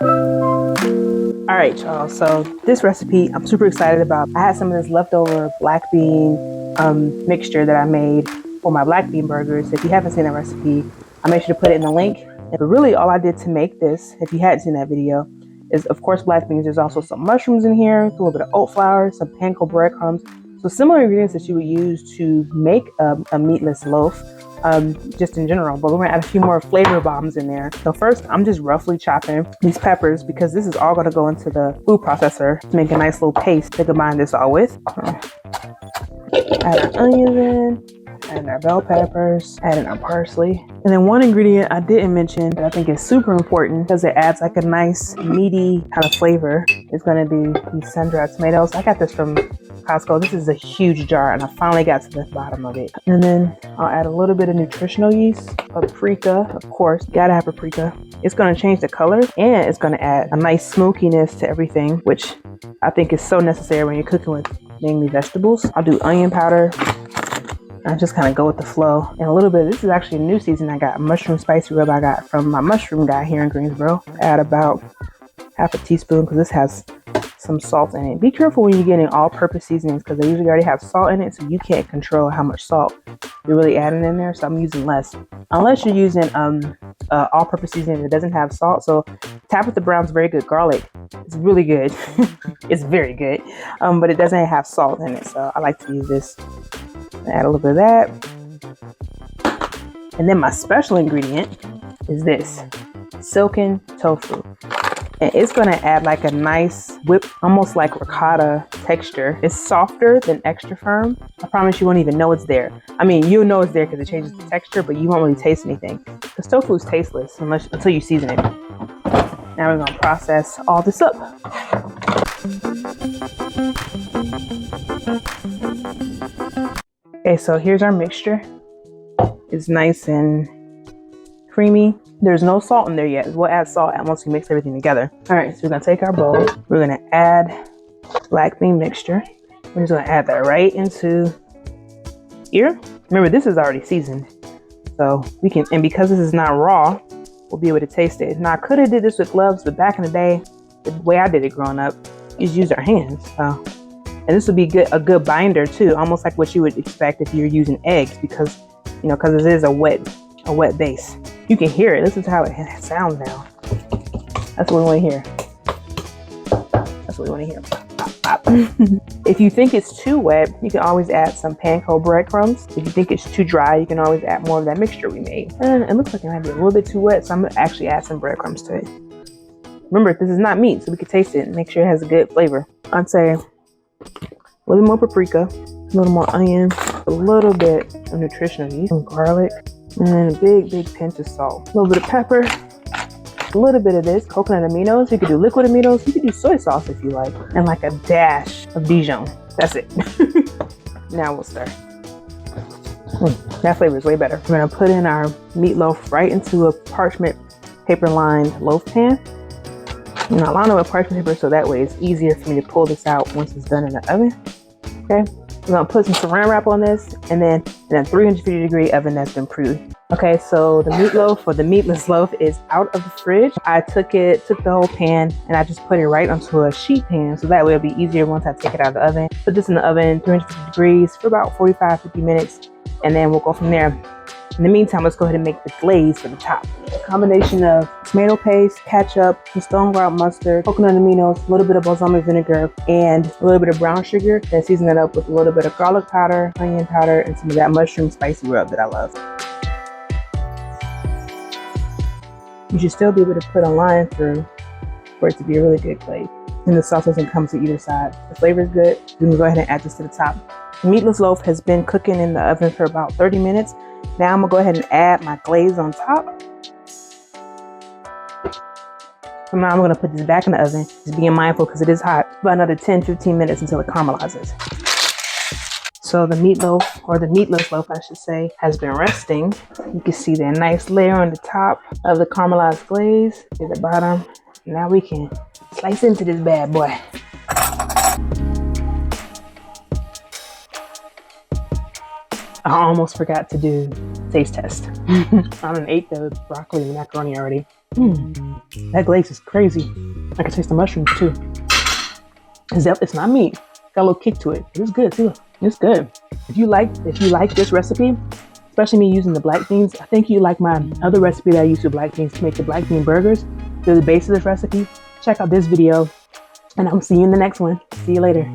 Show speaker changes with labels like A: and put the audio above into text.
A: All right, y'all, so this recipe I'm super excited about. I had some of this leftover black bean mixture that I made for my black bean burgers. If you haven't seen that recipe, I'll make sure to put it in the link. But really all I did to make this, if you hadn't seen that video, is of course black beans. There's also some mushrooms in here, a little bit of oat flour, some panko breadcrumbs. So similar ingredients that you would use to make a meatless loaf. Just in general, but we're gonna add a few more flavor bombs in there. So first, I'm just roughly chopping these peppers because this is all gonna go into the food processor to make a nice little paste to combine this all with. Add our onions in, add our bell peppers, add in our parsley. And then one ingredient I didn't mention that I think is super important because it adds like a nice meaty kind of flavor is gonna be these sun-dried tomatoes. I got this from Costco. This is a huge jar and I finally got to the bottom of it. And then I'll add a little bit of nutritional yeast, paprika, of course, gotta have paprika. It's gonna change the color and it's gonna add a nice smokiness to everything, which I think is so necessary when you're cooking with mainly vegetables. I'll do onion powder. I just kind of go with the flow. And a little bit, this is actually a new season. I got a mushroom spicy rub I got from my mushroom guy here in Greensboro. Add about half a teaspoon because this has some salt in it. Be careful when you're getting all-purpose seasonings because they usually already have salt in it, so you can't control how much salt you're really adding in there. So I'm using less, unless you're using all-purpose seasoning that doesn't have salt. So Tabitha Brown's very good garlic. It's really good. It's very good, but it doesn't have salt in it, so I like to use this. Add a little bit of that, and then my special ingredient is this silken tofu. And it's going to add like a nice whip, almost like ricotta texture. It's softer than extra firm. I promise you won't even know it's there. I mean, you'll know it's there because it changes the texture, but you won't really taste anything. Because tofu is tasteless until you season it. Now we're going to process all this up. Okay, so here's our mixture. It's nice and creamy. There's no salt in there yet. We'll add salt once we mix everything together. All right, so we're gonna take our bowl. We're gonna add black bean mixture. We're just gonna add that right into here. Remember, this is already seasoned. So we can, and because this is not raw, we'll be able to taste it. Now I could have did this with gloves, but back in the day, the way I did it growing up, you just use our hands. So, and this would be a good binder too, almost like what you would expect if you're using eggs because, you know, because this is a wet base. You can hear it. This is how it sounds now. That's what we want to hear. That's what we want to hear. Pop, pop. If you think it's too wet, you can always add some panko breadcrumbs. If you think it's too dry, you can always add more of that mixture we made. And it looks like it might be a little bit too wet, so I'm gonna actually add some breadcrumbs to it. Remember, this is not meat, so we can taste it and make sure it has a good flavor. I'd say a little more paprika, a little more onion, a little bit of nutritional yeast, some garlic, and a big pinch of salt. A little bit of pepper, a little bit of this coconut aminos. You could do liquid aminos. You could do soy sauce if you like, and like a dash of Dijon. That's it. Now we'll stir. That flavor is way better. We're gonna put in our meatloaf right into a parchment paper lined loaf pan. And I'll line it with parchment paper so that way it's easier for me to pull this out once it's done in the oven. Okay. We're gonna put some saran wrap on this and then in a 350 degree oven that's been proved. Okay, so the meatloaf or the meatless loaf is out of the fridge. I took the whole pan and I just put it right onto a sheet pan so that way it'll be easier once I take it out of the oven. Put this in the oven 350 degrees for about 45-50 minutes and then we'll go from there. In the meantime, let's go ahead and make the glaze for the top. A combination of tomato paste, ketchup, some stone ground mustard, coconut aminos, a little bit of balsamic vinegar, and a little bit of brown sugar. Then season it up with a little bit of garlic powder, onion powder, and some of that mushroom spicy rub that I love. You should still be able to put a line through for it to be a really good glaze. And the sauce doesn't come to either side. The flavor is good. We can go ahead and add this to the top. The meatless loaf has been cooking in the oven for about 30 minutes. Now I'm gonna go ahead and add my glaze on top. So now I'm gonna put this back in the oven, just being mindful because it is hot, about another 10-15 minutes until it caramelizes. So the meatloaf, or the meatless loaf I should say, has been resting. You can see that nice layer on the top of the caramelized glaze at the bottom. Now we can slice into this bad boy. I almost forgot to do taste test. I done ate the broccoli and macaroni already. That glaze is crazy. I can taste the mushrooms too. It's not meat. Got a little kick to it. It's good too. It's good. If you like this recipe, especially me using the black beans, I think you like my other recipe that I use with black beans to make the black bean burgers. They're the base of this recipe. Check out this video, and I'm seeing you in the next one. See you later.